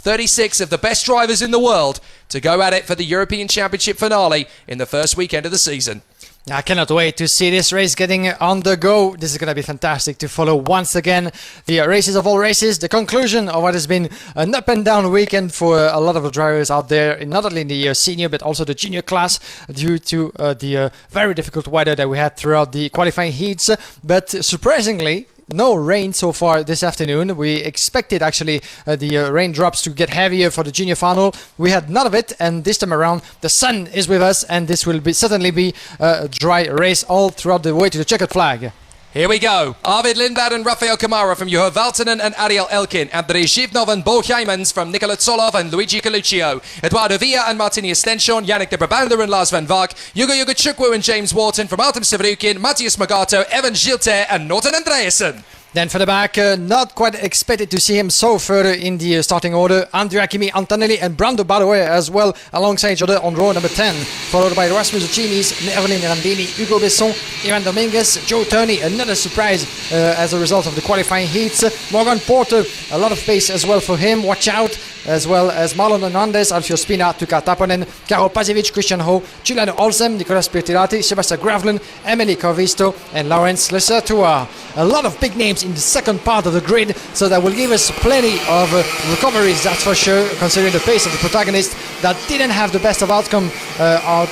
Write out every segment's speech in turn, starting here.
36 of the best drivers in the world to go at it for the European Championship finale in the first weekend of the season. I cannot wait to see this race getting on the go. This is going to be fantastic to follow once again the races of all races, the conclusion of what has been an up and down weekend for a lot of the drivers out there, not only in the senior but also the junior class, due to the very difficult weather that we had throughout the qualifying heats. But surprisingly, no rain so far this afternoon. We expected actually the raindrops to get heavier for the junior final. We had none of it, and this time around the sun is with us, and this will certainly be a dry race all throughout the way to the checkered flag. Here we go. Arvid Lindblad and Rafael Kamara from Juho Valtonen and Ariel Elkin. Andrei Zhivnov and Bo Heijmans from Nikola Tsolov and Luigi Coluccio. Eduardo Villa and Martini Estension. Yannick de Brabander and Lars van Vaak. Hugo Chukwu and James Wharton from Artem Severukin. Matthias Magato, Evan Gilter and Norton Andreasen. Then for the back, not quite expected to see him so further in the starting order. Andrea Kimi Antonelli and Brando Badoer as well alongside each other on row number 10, followed by Rasmus Ucinis, Erwin Randini, Hugo Besson, Ivan Dominguez, Joe Turney, another surprise as a result of the qualifying heats. Morgan Porter, a lot of pace as well for him, watch out, as well as Marlon Hernandez, Alfio Spina, Tuka Taponen, Karo Pazevic, Christian Ho, Giuliano Olsem, Nicolas Pirtilati, Sebastian Gravlen, Emily Corvisto and Lawrence Lesertua. A lot of big names in the second part of the grid, so that will give us plenty of recoveries, that's for sure, considering the pace of the protagonist that didn't have the best of outcome of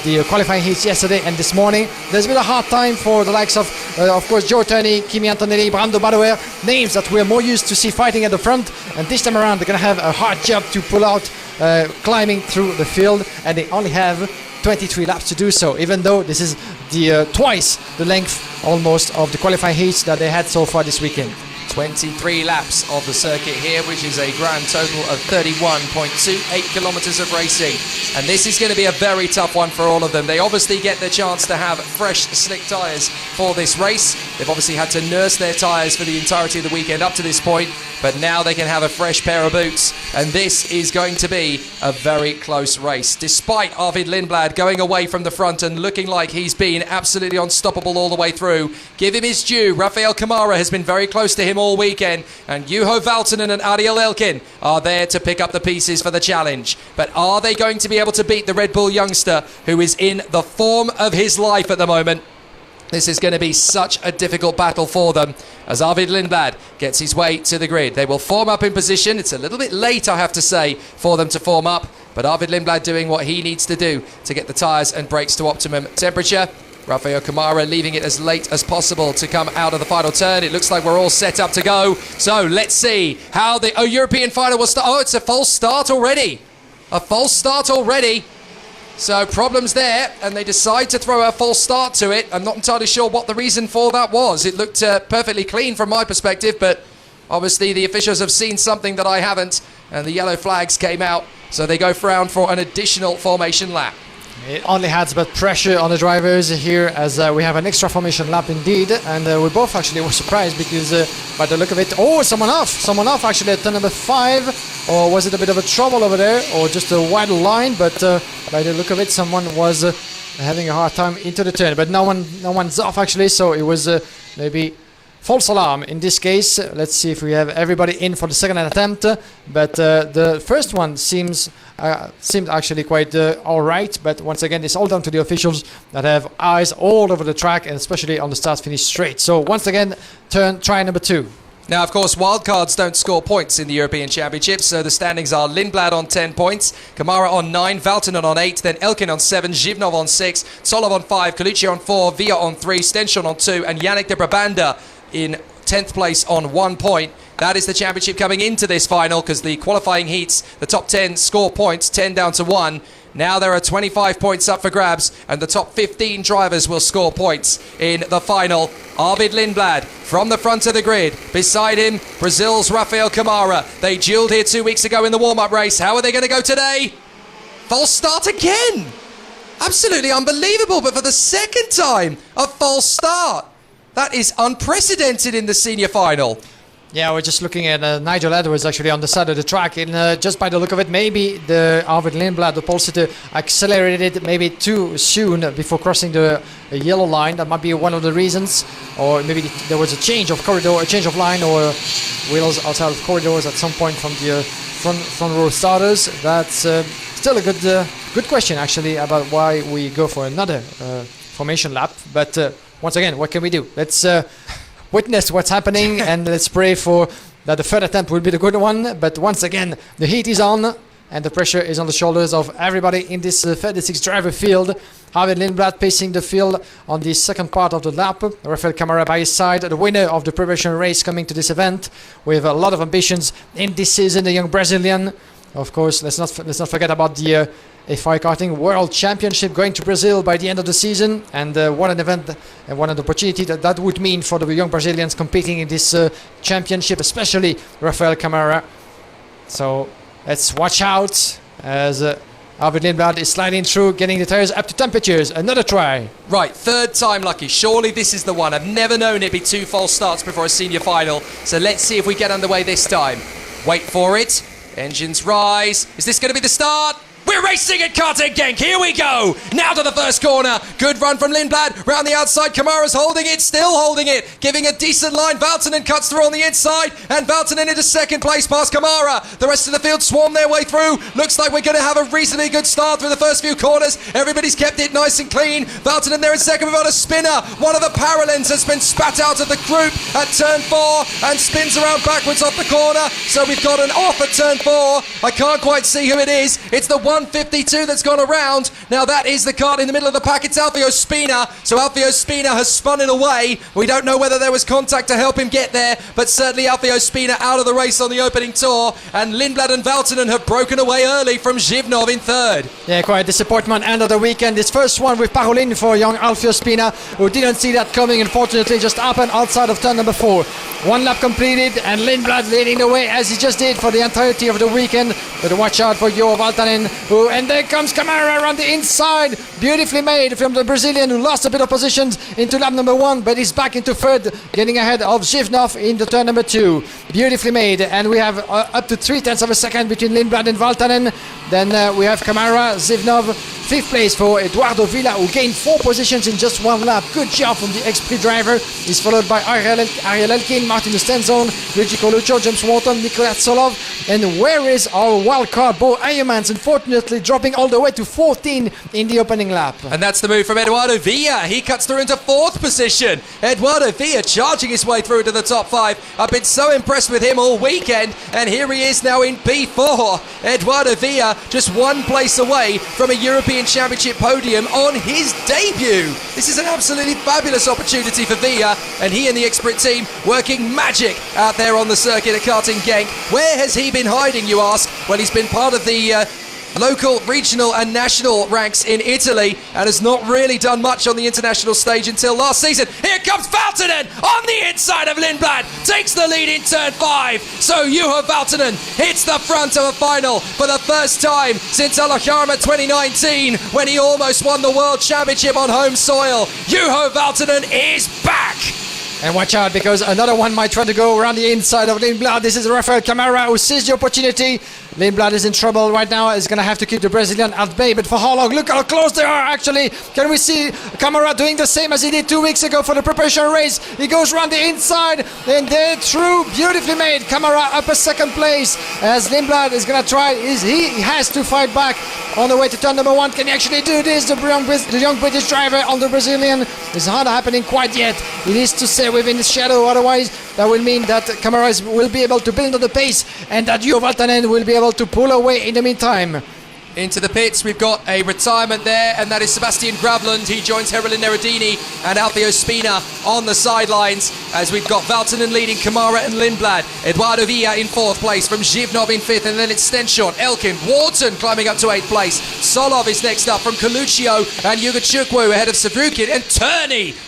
the qualifying heats yesterday and this morning. There's been a hard time for the likes of course, Joe Turney, Kimi Antonelli, Brando Badoer, names that we're more used to see fighting at the front, and this time around they're going to have a hard job to pull out climbing through the field, and they only have 23 laps to do so, even though this is the twice the length almost of the qualifying heats that they had so far this weekend. 23 laps of the circuit here, which is a grand total of 31.28 kilometers of racing. And this is going to be a very tough one for all of them. They obviously get the chance to have fresh, slick tyres for this race. They've obviously had to nurse their tyres for the entirety of the weekend up to this point, but now they can have a fresh pair of boots. And this is going to be a very close race. Despite Arvid Lindblad going away from the front and looking like he's been absolutely unstoppable all the way through, give him his due. Rafael Kamara has been very close to him all weekend, and Juho Valtonen and Ariel Elkin are there to pick up the pieces for the challenge. But are they going to be able to beat the Red Bull youngster who is in the form of his life at the moment? This is going to be such a difficult battle for them as Arvid Lindblad gets his way to the grid. They will form up in position. It's a little bit late, I have to say, for them to form up, but Arvid Lindblad doing what he needs to do to get the tyres and brakes to optimum temperature. Rafael Kamara leaving it as late as possible to come out of the final turn. It looks like we're all set up to go. So let's see how the European final will start. Oh, it's a false start already. A false start already. So problems there, and they decide to throw a false start to it. I'm not entirely sure what the reason for that was. It looked perfectly clean from my perspective, but obviously the officials have seen something that I haven't, and the yellow flags came out. So they go round for an additional formation lap. It only adds but pressure on the drivers here, as we have an extra formation lap indeed, and we both actually were surprised because by the look of it, oh, someone off actually at turn number 5, or was it a bit of a trouble over there, or just a wide line? But by the look of it, someone was having a hard time into the turn, but no one's off actually, so it was maybe false alarm in this case. Let's see if we have everybody in for the second attempt, but the first one seemed actually quite alright, but once again it's all down to the officials that have eyes all over the track, and especially on the start-finish straight. So once again, try number 2. Now, of course, wildcards don't score points in the European Championship, so the standings are Lindblad on 10 points, Kamara on 9, Valtonen on 8, then Elkin on 7, Zhivnov on 6, Tsolov on 5, Colucci on 4, Villa on 3, Stension on 2, and Yannick de Brabander in 10th place on 1 point. That is the championship coming into this final, because the qualifying heats, the top 10 score points, 10 down to 1. Now there are 25 points up for grabs, and the top 15 drivers will score points in the final. Arvid Lindblad from the front of the grid. Beside him, Brazil's Rafael Kamara. They duelled here 2 weeks ago in the warm-up race. How are they going to go today? False start again! Absolutely unbelievable, but for the second time, a false start. That is unprecedented in the senior final. Yeah, we're just looking at Nigel Edwards actually on the side of the track, and just by the look of it, maybe the Arvid Lindblad, the pole sitter, accelerated maybe too soon before crossing the yellow line. That might be one of the reasons, or maybe there was a change of corridor, a change of line, or wheels outside of corridors at some point from the front row starters. That's still a good question actually about why we go for another formation lap. But once again, what can we do? Let's witness what's happening and let's pray for that the third attempt will be the good one. But once again, the heat is on and the pressure is on the shoulders of everybody in this 36 driver field. Arvid Lindblad pacing the field on the second part of the lap. Rafael Camara by his side, the winner of the preparation race coming to this event with a lot of ambitions in this season, the young Brazilian. Of course, let's not forget about the FIA Karting World Championship going to Brazil by the end of the season, and what an event and what an opportunity that would mean for the young Brazilians competing in this championship, especially Rafael Camara. So let's watch out as Arvid Lindblad is sliding through, getting the tires up to temperatures. Another try. Right, third time lucky. Surely this is the one. I've never known it be 2 false starts before a senior final. So let's see if we get underway this time. Wait for it. Engines rise. Is this going to be the start? We're racing at Karting Genk. Here we go. Now to the first corner. Good run from Lindblad. Round the outside. Kamara's holding it. Still holding it. Giving a decent line. Valtonen cuts through on the inside. And Valtonen into second place past Kamara. The rest of the field swarm their way through. Looks like we're going to have a reasonably good start through the first few corners. Everybody's kept it nice and clean. Valtonen there in second. We've got a spinner. One of the Paralins has been spat out of the group at turn 4 and spins around backwards off the corner. So we've got an off at turn 4. I can't quite see who it is. It's the 152 that's gone around. Now that is the kart in the middle of the pack. It's Alfio Spina. So Alfio Spina has spun it away. We don't know whether there was contact to help him get there, but certainly Alfio Spina out of the race on the opening tour. And Lindblad and Valtonen have broken away early from Zhivnov in third. Yeah, quite a disappointment end of the weekend. This first one with Parolin for young Alfio Spina, who didn't see that coming. Unfortunately, just happened outside of turn number 4. One lap completed, and Lindblad leading the way as he just did for the entirety of the weekend. But watch out for Jo Valtonen, and there comes Camara around the inside. Beautifully made from the Brazilian, who lost a bit of positions into lap number 1, but he's back into third, getting ahead of Zhivnov into turn number 2. Beautifully made, and we have up to 0.3 of a second between Lindblad and Valtonen. Then we have Camara, Zhivnov, 5th place for Eduardo Villa, who gained 4 positions in just 1 lap. Good job from the ex-Prix driver. He's followed by Ariel Elkin, Martin Stenzon, Luigi Coluccio, James Wharton, Nicolas Solov. And where is our wild card, Bo Eyemans, unfortunately dropping all the way to 14 in the opening lap. And that's the move from Eduardo Villa. He cuts through into 4th position. Eduardo Villa charging his way through to the top 5. I've been so impressed with him all weekend, and here he is now in P4. Eduardo Villa just 1 place away from a European Championship podium on his debut. This is an absolutely fabulous opportunity for Villa, and he and the expert team working magic out there on the circuit at Karting Genk. Where has he been hiding, you ask? Well, he's been part of the local, regional and national ranks in Italy and has not really done much on the international stage until last season. Here comes Valtonen on the inside of Lindblad, takes the lead in turn 5. So Juho Valtonen hits the front of a final for the first time since Alajama 2019, when he almost won the World Championship on home soil. Juho Valtonen is back. And watch out, because another one might try to go around the inside of Lindblad. This is Rafael Camara, who sees the opportunity. Lindblad is in trouble right now. He's going to have to keep the Brazilian at bay. But for how long? Look how close they are, actually. Can we see Camara doing the same as he did 2 weeks ago for the preparation race? He goes around the inside, and they're through. Beautifully made. Camara up a 2nd place as Lindblad is going to try. He has to fight back on the way to turn number 1. Can he actually do this? The young British driver on the Brazilian is not happening quite yet. He needs to stay within the shadow, otherwise that will mean that Camara will be able to build on the pace, and that Jo Valtonen will be able to pull away in the meantime. Into the pits, we've got a retirement there, and that is Sebastian Gravland. He joins Herolin Neradini and Alfio Spina on the sidelines, as we've got Valtonen leading Camara and Lindblad. Eduardo Villa in 4th place from Zhivnov in 5th, and then it's Stenshon, Elkin, Wharton climbing up to 8th place. Solov is next up from Coluccio and Yuga Chukwu ahead of Savrukin, and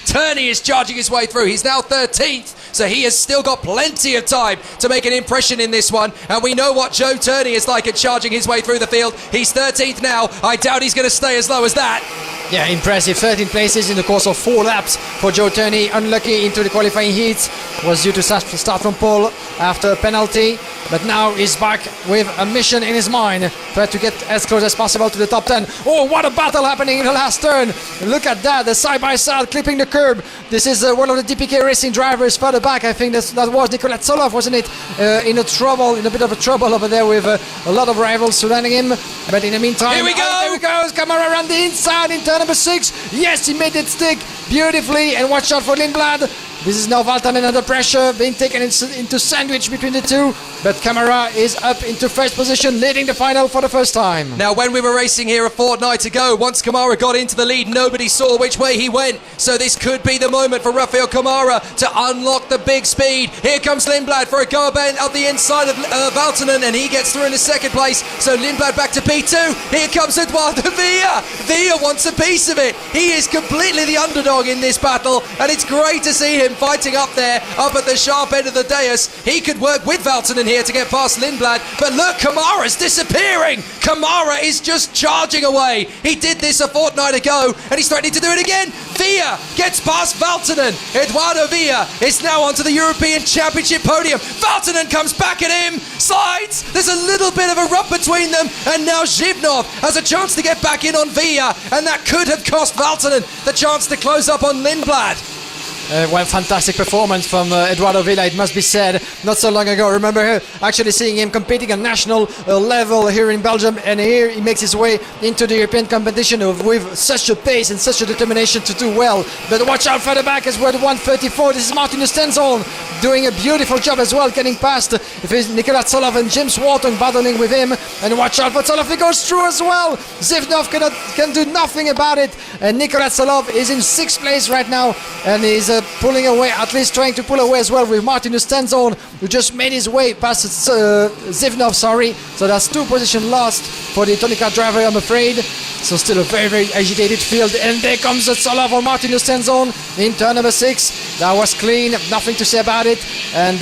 Turney is charging his way through. He's now 13th. So he has still got plenty of time to make an impression in this one. And we know what Joe Turney is like at charging his way through the field. He's 13th now. I doubt he's going to stay as low as that. Yeah, impressive. 13 places in the course of 4 laps for Joe Turney. Unlucky into the qualifying heats. Was due to start from pole after a penalty. But now he's back with a mission in his mind. Try to get as close as possible to the top 10. Oh, what a battle happening in the last turn. Look at that. The side-by-side clipping the curb. This is one of the DPK racing drivers further back. I think that was Nicolas Solov, wasn't it? In a bit of a trouble over there with a lot of rivals surrounding him. But in the meantime... Here we go! Here we go. Kamara around the inside in turn number 6. Yes, he made it stick beautifully. And watch out for Lindblad. This is now Valtanen under pressure, being taken into sandwich between the two. But Kamara is up into first position, leading the final for the first time. Now, when we were racing here a fortnight ago, once Kamara got into the lead, nobody saw which way he went. So this could be the moment for Rafael Kamara to unlock the big speed. Here comes Lindblad for a go up the inside of Valtanen, and he gets through in the second place. So Lindblad back to P2. Here comes Eduardo Villa. Villa wants a piece of it. He is completely the underdog in this battle, and it's great to see him fighting up there, up at the sharp end of the dais. He could work with Valtanen here to get past Lindblad, but look, Kamara's disappearing. Kamara is just charging away. He did this a fortnight ago, and he's threatening to do it again. Villa gets past Valtanen. Eduardo Villa is now onto the European Championship podium. Valtanen comes back at him, slides. There's a little bit of a rub between them, and now Zhivnov has a chance to get back in on Villa, and that could have cost Valtanen the chance to close up on Lindblad. Well, fantastic performance from Eduardo Villa, it must be said, not so long ago. Remember actually seeing him competing at national level here in Belgium, and here he makes his way into the European competition with such a pace and such a determination to do well. But watch out further back as well, 134. This is Martin Stenson doing a beautiful job as well, getting past Nicolas Solov and James Wharton battling with him. And watch out for Solov, he goes through as well. Zivnov can do nothing about it. And Nicolas Solov is in 6th place right now, and he's pulling away, at least trying to pull away as well with Martin Stenson, who just made his way past Zivnov, sorry. So that's 2 positions lost for the Tony Kart driver, I'm afraid. So still a very, very agitated field. And there comes Solov on Martin Stenson in turn number 6. That was clean, nothing to say about it. And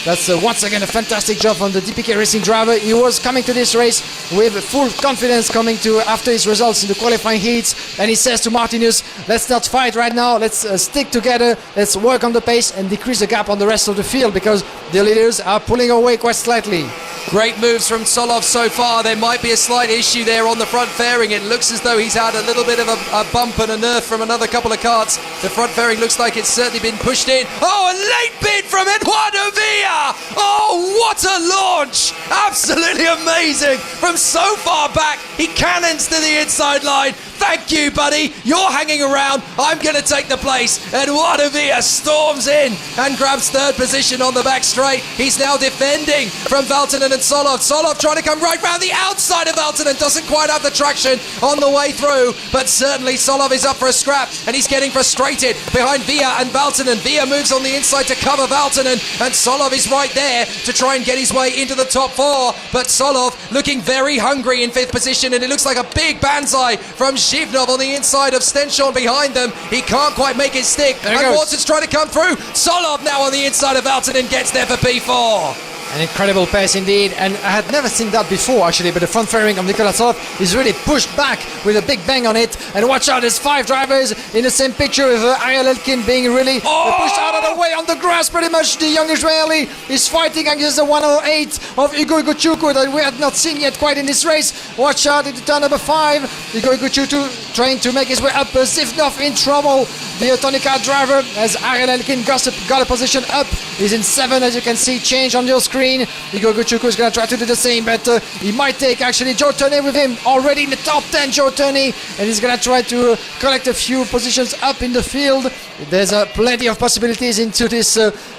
that's once again a fantastic job from the DPK racing driver. He was coming to this race with full confidence coming to after his results in the qualifying heats. And he says to Martinus, let's not fight right now, let's stick together, let's work on the pace and decrease the gap on the rest of the field, because the leaders are pulling away quite slightly. Great moves from Solov so far. There might be a slight issue there on the front fairing. It looks as though he's had a little bit of a bump and a nerf from another couple of karts. The front fairing looks like it's certainly been pushed in. Oh, a late bid from Eduardo Villa! Oh, what a launch! Absolutely amazing! From so far back, he cannons to the inside line. Thank you, buddy. You're hanging around. I'm going to take the place. Eduardo Villa storms in and grabs 3rd position on the back straight. He's now defending from Valtanen and Solov. Solov trying to come right round the outside of Valtanen. Doesn't quite have the traction on the way through, but certainly Solov is up for a scrap, and he's getting frustrated behind Villa and Valtanen. Villa moves on the inside to cover Valtanen, and Solov is right there to try and get his way into the top 4. But Solov looking very hungry in 5th position, and it looks like a big banzai from Zhivnov on the inside of Stenson behind them. He can't quite make it stick, and Watson's trying to come through. Solov now on the inside of Valtanen gets there for P4. An incredible pace indeed, and I had never seen that before actually, but the front fairing of Nicolas Solov is really pushed back with a big bang on it. And watch out, there's 5 drivers in the same picture with Ariel Elkin being really pushed out of the way on the grass pretty much. The young Israeli is fighting against the 108 of Igor Guchuku that we had not seen yet quite in this race. Watch out into turn number 5. Igor Guchuku trying to make his way up. Zivnov in trouble. The Tony Kart driver, as Ariel Elkin got a position up. He's in 7, as you can see, change on your screen. Igor Guchuku is going to try to do the same, but he might take actually Joe Turney with him already in the top 10. Joe Turney, and he's going to try to collect a few positions up in the field. There's plenty of possibilities into this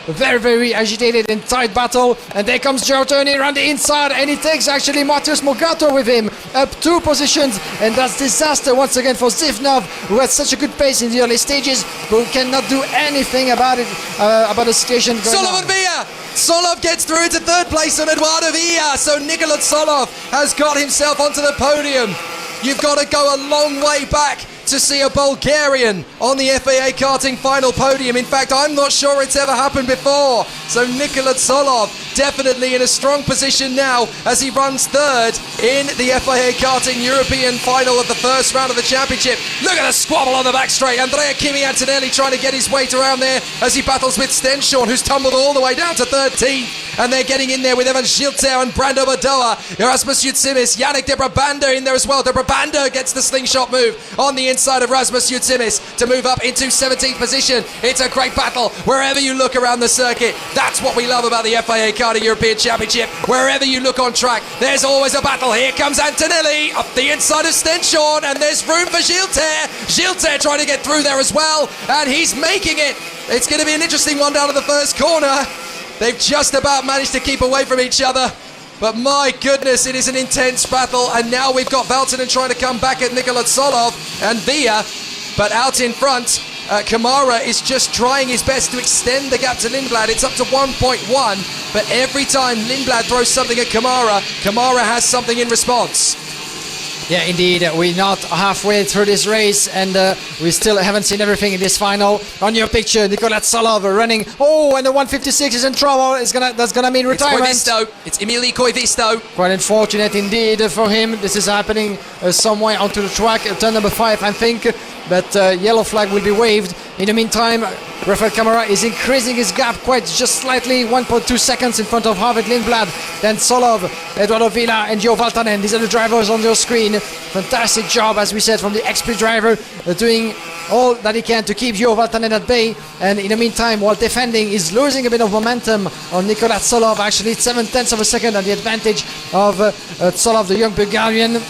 very, very agitated and tight battle. And there comes Joe Turney around the inside, and he takes actually Matheus Morgato with him up 2 positions. And that's disaster once again for Zivnov, who had such a good pace in the early stages, but cannot do anything about it, about the situation going on. Solov gets through into 3rd place on Eduardo Villa, so Nicolas Solov has got himself onto the podium. You've got to go a long way back to see a Bulgarian on the FIA Karting final podium. In fact, I'm not sure it's ever happened before. So Nikola Tsolov definitely in a strong position now as he runs third in the FIA Karting European final of the first round of the championship. Look at the squabble on the back straight. Andrea Kimi Antonelli trying to get his weight around there as he battles with Stenshorn, who's tumbled all the way down to 13th. And they're getting in there with Evan Gilter and Brando Badoa, Erasmus Yutsimis, Yannick de Brabander in there as well. De Brabander gets the slingshot move on the inside of Rasmus Yutsimis to move up into 17th position. It's a great battle wherever you look around the circuit. That's what we love about the FIA Karting European Championship. Wherever you look on track, there's always a battle. Here comes Antonelli up the inside of Stenshorn, and there's room for Gilter. Gilter trying to get through there as well, and he's making it. It's going to be an interesting one down to the first corner. They've just about managed to keep away from each other. But my goodness, it is an intense battle. And now we've got Valtonen trying to come back at Nikola Tsolov and Via. But out in front, Kamara is just trying his best to extend the gap to Lindblad. It's up to 1.1. But every time Lindblad throws something at Kamara, Kamara has something in response. Yeah, indeed. We're not halfway through this race, and we still haven't seen everything in this final. On your picture, Nikola Tsolov running. Oh, and the 156 is in trouble. That's gonna mean retirement. It's Koivisto. It's Emili Koivisto. Quite unfortunate indeed for him. This is happening somewhere onto the track, turn number 5, I think. But yellow flag will be waved. In the meantime, Rafael Kamara is increasing his gap quite just slightly, 1.2 seconds in front of Harvard Lindblad. Then Tsolov, Eduardo Villa and Jo Valtonen. These are the drivers on your screen. Fantastic job, as we said, from the XP driver, doing all that he can to keep Jo Valtonen at bay. And in the meantime, while defending, he's losing a bit of momentum on Nikola Tsolov. Actually, it's 7/10 of a second at the advantage of Tsolov, the young Bulgarian.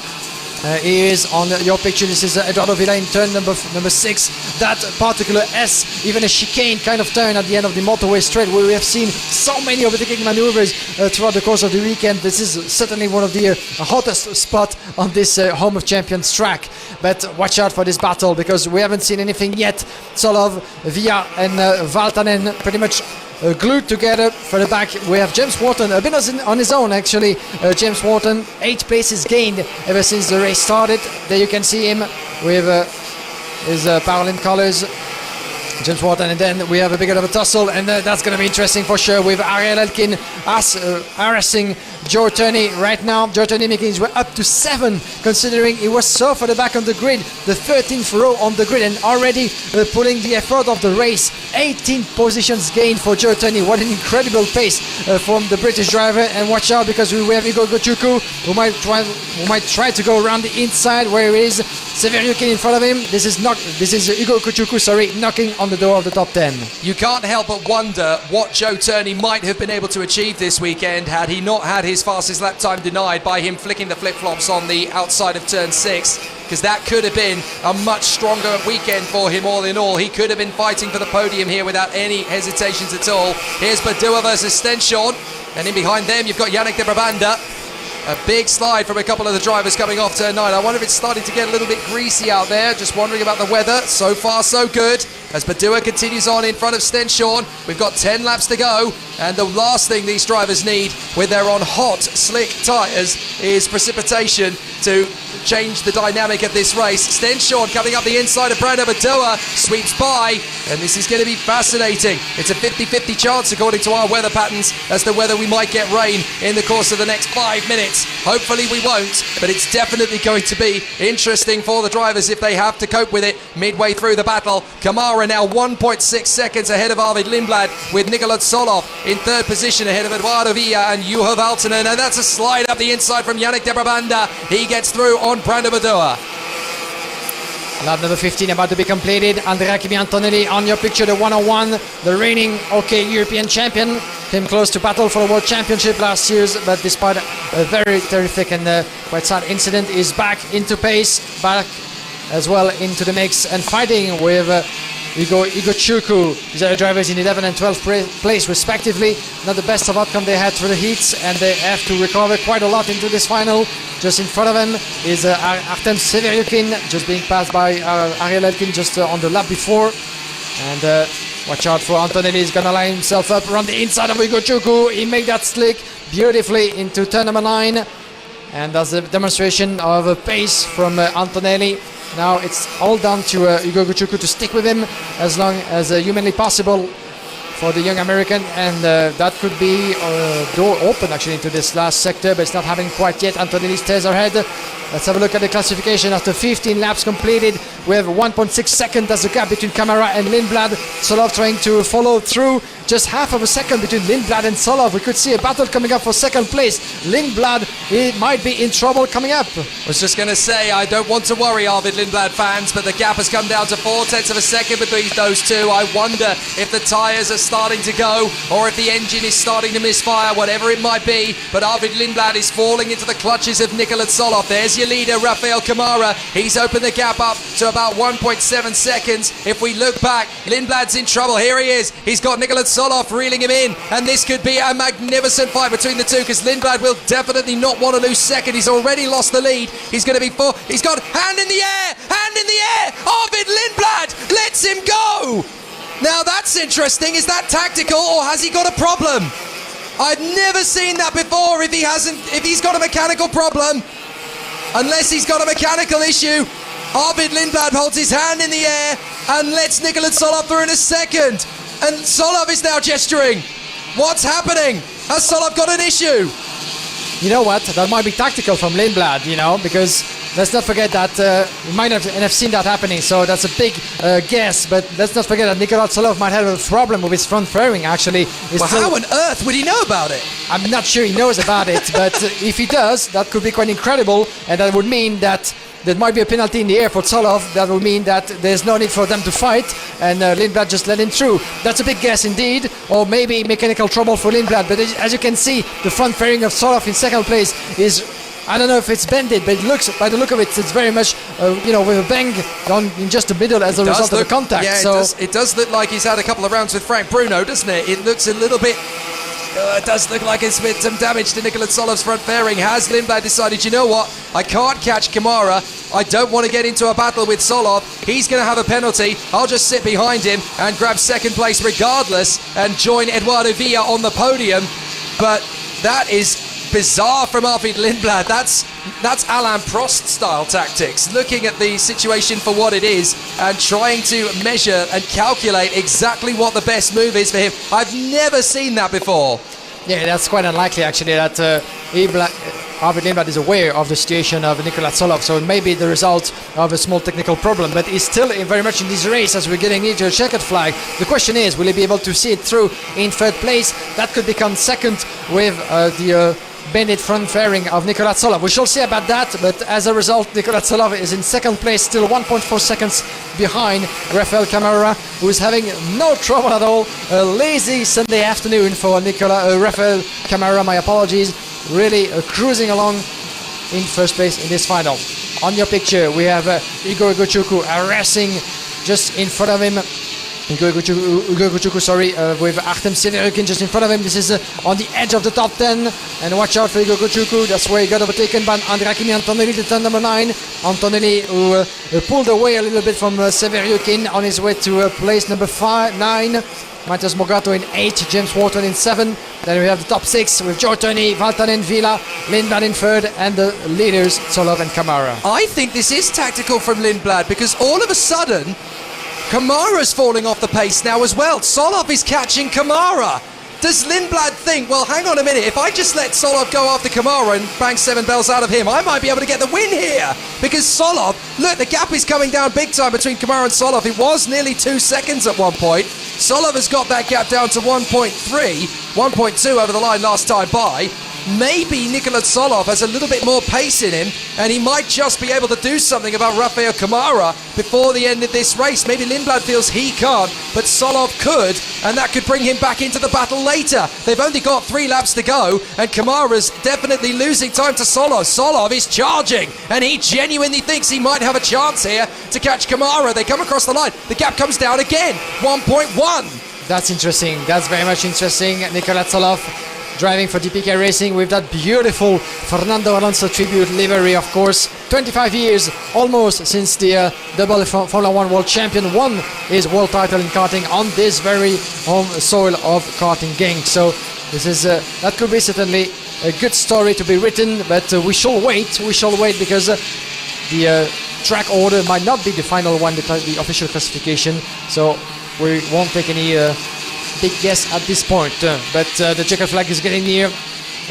He is on your picture. This is Eduardo Villa in turn number 6. That particular S, even a chicane kind of turn at the end of the motorway straight, where we have seen so many overtaking maneuvers throughout the course of the weekend. This is certainly one of the hottest spots on this Home of Champions track. But watch out for this battle, because we haven't seen anything yet. Tsolov, Villa and Valtonen pretty much glued together. For the back, we have James Wharton a bit on his own, actually. James Wharton, 8 places gained ever since the race started. There you can see him with his Paralympic colours, James Wharton, and then we have a bit of a tussle, and that's going to be interesting for sure, with Ariel Elkin harassing Joe Turney right now. Joe Turney making his way up to 7, considering he was so far the back on the grid, the 13th row on the grid, and already pulling the effort of the race. 18 positions gained for Joe Turney. What an incredible pace from the British driver. And watch out, because we have Igor Gochuku who might try to go around the inside, where he is. Severiukin in front of him. This is Igor Gochuku, knocking on the door of the top 10. You can't help but wonder what Joe Turney might have been able to achieve this weekend had he not had his fastest lap time denied by him flicking the flip-flops on the outside of turn 6, because that could have been a much stronger weekend for him all in all. He could have been fighting for the podium here without any hesitations at all. Here's Badua versus Stenshorn, and in behind them you've got Yannick de Brabander. A big slide from a couple of the drivers coming off turn 9. I wonder if it's starting to get a little bit greasy out there. Just wondering about the weather. So far, so good. As Badua continues on in front of Stenshorn. We've got 10 laps to go. And the last thing these drivers need when they're on hot, slick tyres is precipitation to change the dynamic of this race. Stenshorn coming up the inside of Brando Badoa. Sweeps by. And this is going to be fascinating. It's a 50-50 chance, according to our weather patterns, as to whether we might get rain in the course of the next 5 minutes. Hopefully we won't, but it's definitely going to be interesting for the drivers if they have to cope with it midway through the battle. Kamara now 1.6 seconds ahead of Arvid Lindblad, with Nikola Tsolov in third position ahead of Eduardo Villa and Juho Valtonen, and that's a slide up the inside from Yannick de Brabander. He gets through on Brando Badoa. Lap number 15 about to be completed. Andrea Kimi Antonelli on your picture, the 101, the reigning OK European champion. Came close to battle for the World Championship last year, but despite a very terrific and quite sad incident, is back into pace, back as well into the mix, and fighting with Igor Chuku. These are the drivers in 11th and 12th place respectively. Not the best of outcome they had through the heats, and they have to recover quite a lot into this final. Just in front of them is Artem Severiukin, just being passed by Ariel Elkin just on the lap before. And watch out for Antonelli. He's gonna line himself up around the inside of Igor Chuku. He made that slick beautifully into turn number 9. And that's a demonstration of pace from Antonelli. Now it's all down to Hugo Guchuku to stick with him as long as humanly possible for the young American, and that could be a door open actually into this last sector, but it's not happening quite yet. Antonelli stays ahead. Let's have a look at the classification after 15 laps completed. We have 1.6 seconds as the gap between Camara and Lindblad. Solov trying to follow through. Just half of a second between Lindblad and Solov. We could see a battle coming up for second place. Lindblad, he might be in trouble coming up. I was just going to say, I don't want to worry Arvid Lindblad fans, but the gap has come down to 0.4 of a second between those two. I wonder if the tyres are starting to go, or if the engine is starting to misfire, whatever it might be. But Arvid Lindblad is falling into the clutches of Nikola Solov. There's your leader, Rafael Kamara. He's opened the gap up to about 1.7 seconds. If we look back, Lindblad's in trouble. Here he is. He's got Nikola Solov reeling him in, and this could be a magnificent fight between the two, because Lindblad will definitely not want to lose second. He's already lost the lead. He's going to be four. He's got hand in the air, hand in the air. Arvid Lindblad lets him go. Now that's interesting. Is that tactical, or has he got a problem? I've never seen that before. If he's got a mechanical problem, unless he's got a mechanical issue, Arvid Lindblad holds his hand in the air and lets Nikola Solov through in a second. And Solov is now gesturing. What's happening? Has Solov got an issue? You know what? That might be tactical from Lindblad, because let's not forget that we might not have seen that happening, so that's a big guess. But let's not forget that Nikola Solov might have a problem with his front fairing, actually. How on earth would he know about it? I'm not sure he knows about it, but if he does, that could be quite incredible, and that would mean that there might be a penalty in the air for Solov. That would mean that there's no need for them to fight, and Lindblad just let him through. That's a big guess indeed, or maybe mechanical trouble for Lindblad. But as you can see, the front fairing of Solov in second place is, I don't know if it's bended, but it looks, by the look of it, it's very much, with a bang in just the middle as a result of the contact. Yeah, it does look like he's had a couple of rounds with Frank Bruno, doesn't it? It looks a little bit... it does look like it's been some damage to Nikola Solov's front fairing. Has Lindblad decided, you know what, I can't catch Kamara, I don't want to get into a battle with Solov, he's going to have a penalty, I'll just sit behind him and grab second place regardless and join Eduardo Villa on the podium. But that is bizarre from Arvid Lindblad. That's Alain Prost style tactics, looking at the situation for what it is and trying to measure and calculate exactly what the best move is for him. I've never seen that before. Yeah, that's quite unlikely actually, that Arvid Lindblad is aware of the situation of Nikola Solov, so it may be the result of a small technical problem, but he's still very much in this race as we're getting into a checkered flag. The question is, will he be able to see it through in third place? That could become second with the bended front fairing of Nikola Solov. We shall see about that, but as a result, Nikola Solov is in second place, still 1.4 seconds behind Rafael Kamara, who is having no trouble at all. A lazy Sunday afternoon for Rafael Kamara, my apologies. Really cruising along in first place in this final. On your picture, we have Igor Guchuku racing just in front of him. Igor Guchuku, with Artem Severyukin just in front of him. This is on the edge of the top 10. And watch out for Igor Guchuku. That's where he got overtaken by Andrea Antonelli, the turn number 9. Antonelli, who pulled away a little bit from Severyukin on his way to place number 9. Matthias Mogato in 8, James Wharton in 7. Then we have the top 6 with Joe Tony, Valtanen, Villa, Lindblad in 3rd, and the leaders, Solov and Kamara. I think this is tactical from Lindblad, because all of a sudden, Kamara's falling off the pace now as well. Solov is catching Kamara. Does Lindblad think, well, hang on a minute, if I just let Solov go after Kamara and bang 7 bells out of him, I might be able to get the win here? Because Solov, look, the gap is coming down big time between Kamara and Solov. It was nearly 2 seconds at one point. Solov has got that gap down to 1.3, 1.2 over the line last time by. Maybe Nikola Solov has a little bit more pace in him, and he might just be able to do something about Rafael Kamara before the end of this race. Maybe Lindblad feels he can't, but Solov could, and that could bring him back into the battle later. They've only got 3 laps to go, and Kamara's definitely losing time to Solov. Solov is charging, and he genuinely thinks he might have a chance here to catch Kamara. They come across the line. The gap comes down again, 1.1. That's interesting. That's very much interesting. Nikola Solov driving for DPK Racing with that beautiful Fernando Alonso tribute livery, of course. 25 years almost since the double Formula 1 world champion won his world title in karting on this very home soil of karting Genk. So this is that could be certainly a good story to be written, but we shall wait because the track order might not be the final one, the official classification. So we won't take any big guess at this point. But the checkered flag is getting near.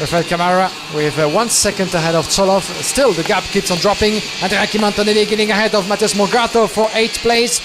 Rafael Camara with 1 second ahead of Tsolov. Still, the gap keeps on dropping. Andrea Antonelli getting ahead of Matthias Morgato for 8th place.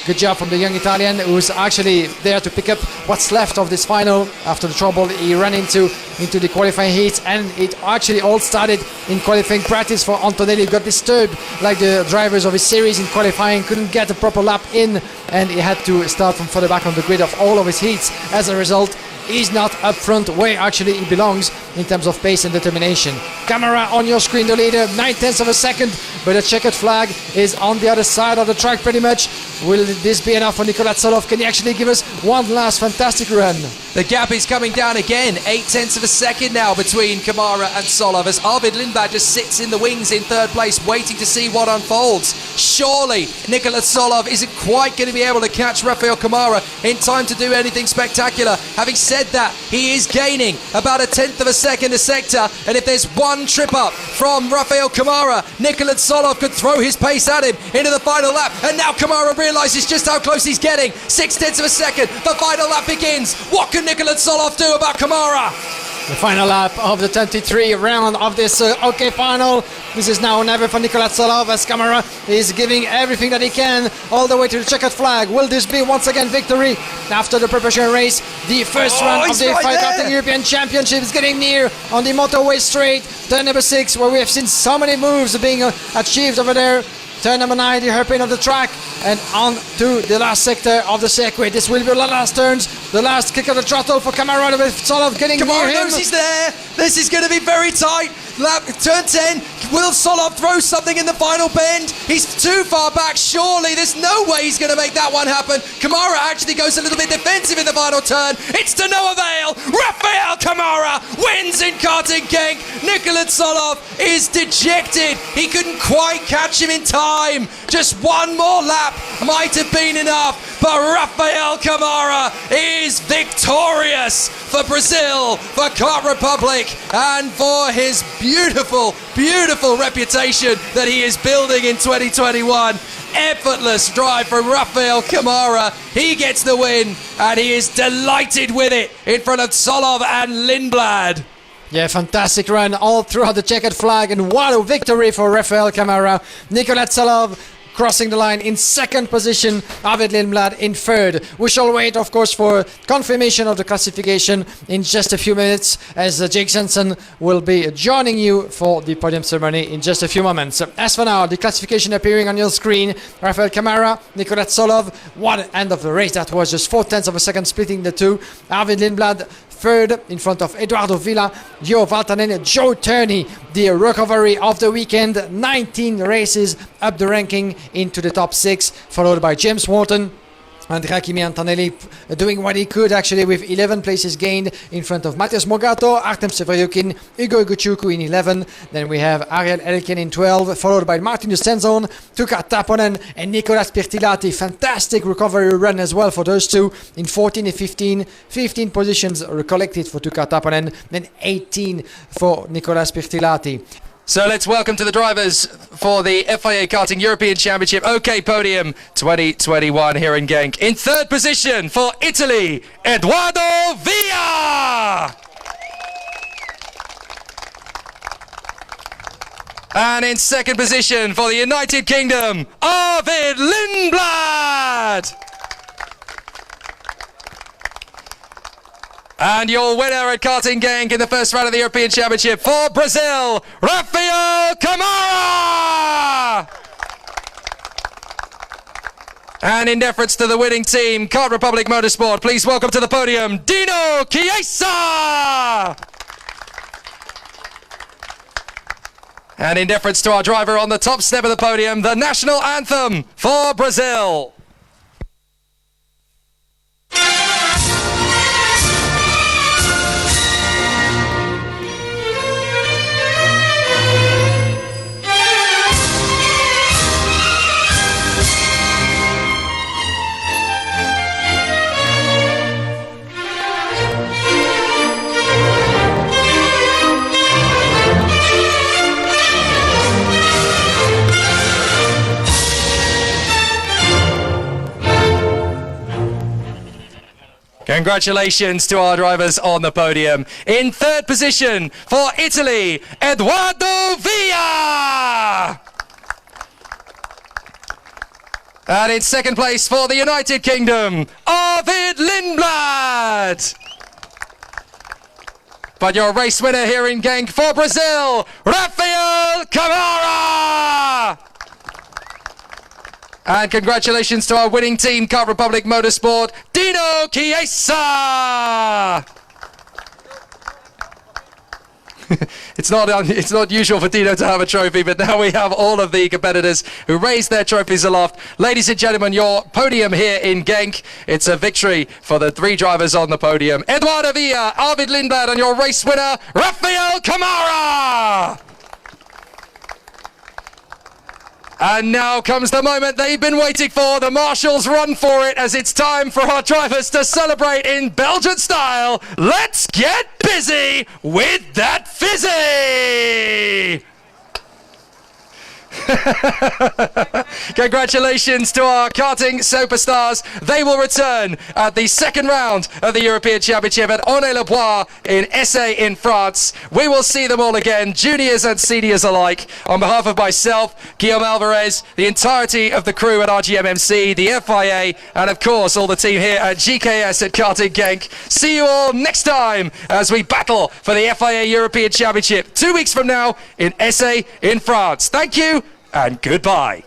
Good job from the young Italian, who's actually there to pick up what's left of this final after the trouble he ran into the qualifying heat. And it actually all started in qualifying practice for Antonelli. He got disturbed like the drivers of his series in qualifying, couldn't get a proper lap in, and he had to start from further back on the grid of all of his heats. As a result, he's not up front where actually he belongs in terms of pace and determination. Camera on your screen, the leader, 9/10 of a second, but the checkered flag is on the other side of the track pretty much. Will this be enough for Nicolas Tsolov? Can he actually give us one last fantastic run? The gap is coming down again, 0.8 of a second now between Kamara and Tsolov as Arvid Lindblad just sits in the wings in 3rd place waiting to see what unfolds. Surely Nicolas Tsolov isn't quite going to be able to catch Rafael Kamara in time to do anything spectacular. Having said that, he is gaining about 1/10 of a second a sector, and if there's one trip up from Rafael Kamara, Nicolas Tsolov could throw his pace at him into the final lap, and now Kamara realises just how close he's getting. 0.6 of a second, the final lap begins. What can Nicolas Tsolov do about Kamara? The final lap of the 23 round of this OK final. This is now or never for Nicolas Tsolov as Kamara is giving everything that he can all the way to the checkered flag. Will this be once again victory after the preparation race? The first run of the FIA Karting European Championship is getting near on the motorway straight. Turn number 6, where we have seen so many moves being achieved over there. Turn number 9, the hairpin of the track, and on to the last sector of the circuit. This will be the last turns, the last kick of the throttle for Kamara with Tsolov getting near him. Knows he's there. This is going to be very tight. Turn 10. Will Tsolov throw something in the final bend? He's too far back. Surely there's no way he's going to make that one happen. Kamara actually goes a little bit defensive in the final turn. It's to no avail. Rafael Kamara wins in karting Genk. Nicolas Tsolov is dejected. He couldn't quite catch him in time. Just one more lap might have been enough. But Rafael Kamara is victorious for Brazil, for Kart Republic, and for his beautiful, beautiful reputation that he is building in 2021. Effortless drive from Rafael Kamara. He gets the win, and he is delighted with it in front of Tsolov and Lindblad. Yeah, fantastic run all throughout the checkered flag, and what a victory for Rafael Kamara. Nicolas Tsolov crossing the line in 2nd position, Arvid Lindblad in 3rd. We shall wait, of course, for confirmation of the classification in just a few minutes, as Jake Jensen will be joining you for the podium ceremony in just a few moments. As for now, the classification appearing on your screen: Rafael Kamara, Nicolas Tsolov, what end of the race that was, just 0.4 of a second splitting the two. Arvid Lindblad 3rd in front of Eduardo Villa, Gio Valtanen, Joe Turney. The recovery of the weekend, 19 races up the ranking into the top 6, followed by James Wharton. Andrea Antonelli doing what he could actually with 11 places gained in front of Matthias Morgato, Artem Severyukin, Ugo Iguchuku in 11. Then we have Ariel Elken in 12, followed by Martin Stenzon, Tuka Taponen and Nicolas Pirtilati. Fantastic recovery run as well for those two in 14 and 15. 15 positions collected for Tuka Taponen, then 18 for Nicolas Pirtilati. So let's welcome to the drivers for the FIA Karting European Championship OK Podium 2021 here in Genk. In 3rd position for Italy, Eduardo Villa! And in 2nd position for the United Kingdom, Arvid Lindblad! And your winner at Karting Genk in the first round of the European Championship for Brazil, Rafael Kamara! And in deference to the winning team, Kart Republic Motorsport, please welcome to the podium, Dino Chiesa! And in deference to our driver on the top step of the podium, the national anthem for Brazil. Congratulations to our drivers on the podium. In third position for Italy, Edoardo Villa. And in second place for the United Kingdom, Arvid Lindblad. But your race winner here in Genk for Brazil, Rafael Camara. And congratulations to our winning team, Kart Republic Motorsport, Dino Chiesa. It's not usual for Dino to have a trophy, but now we have all of the competitors who raised their trophies aloft. Ladies and gentlemen, your podium here in Genk. It's a victory for the three drivers on the podium. Edoardo Villa, Arvid Lindblad, and your race winner, Rafael Camara. And now comes the moment they've been waiting for. The marshals run for it as it's time for our drivers to celebrate in Belgian style. Let's get busy with that fizzy! Congratulations to our karting superstars. They will return at the second round of the European Championship at Aulnay-le-Bois in Essay in France. We will see them all again, juniors and seniors alike. On behalf of myself, Guillaume Alvarez, the entirety of the crew at RGMMC, the FIA, and of course all the team here at GKS at Karting Genk. See you all next time as we battle for the FIA European Championship 2 weeks from now in Essay in France. Thank you and goodbye.